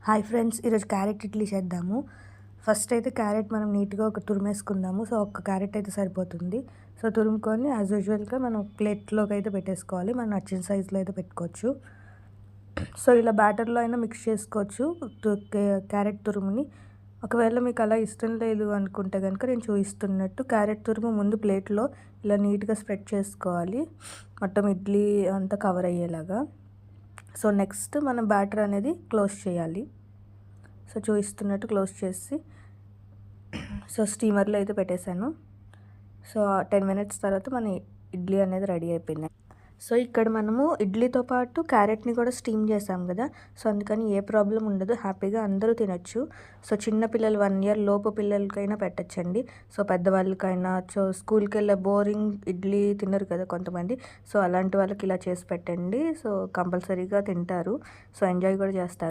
Hi friends, ఈరోజు carrot idli చేద్దాము. First అయితే క్యారెట్ మనం నీట్గా తురిమేసుకుందాము. సో ఒక్క క్యారెట్ అయితే సరిపోతుంది. సో తురుముకొని యాజ్ యూజువల్గా మనం ప్లేట్లోకి అయితే పెట్టేసుకోవాలి. మనం నచ్చిన సైజులో అయితే పెట్టుకోవచ్చు. సో ఇలా బ్యాటర్లో అయినా మిక్స్ చేసుకోవచ్చు క్యారెట్ తురుముని. ఒకవేళ మీకు అలా ఇష్టం లేదు అనుకుంటే కనుక నేను చూపిస్తున్నట్టు క్యారెట్ తురుము ముందు ప్లేట్లో ఇలా నీట్గా స్ప్రెడ్ చేసుకోవాలి, మొత్తం ఇడ్లీ అంతా కవర్ అయ్యేలాగా. సో నెక్స్ట్ మనం బ్యాటర్ అనేది క్లోజ్ చేయాలి. సో చూపిస్తున్నట్టు క్లోజ్ చేసి సో స్టీమర్లో అయితే పెట్టేశాను. సో 10 మినిట్స్ తర్వాత మన ఇడ్లీ అనేది రెడీ అయిపోయింది. సో ఇక్కడ మనము ఇడ్లీతో పాటు క్యారెట్ని కూడా స్టీమ్ చేసాం కదా, సో అందుకని ఏ ప్రాబ్లం ఉండదు, హ్యాపీగా అందరూ తినొచ్చు. సో చిన్న పిల్లలు 1 ఇయర్ లోపు పిల్లలకైనా పెట్టచ్చండి. సో పెద్దవాళ్ళకైనా, సో స్కూల్కి వెళ్ళే బోరింగ్ ఇడ్లీ తినరు కదా కొంతమంది, సో అలాంటి వాళ్ళకి ఇలా చేసి పెట్టండి. సో కంపల్సరీగా తింటారు, సో ఎంజాయ్ కూడా చేస్తారు.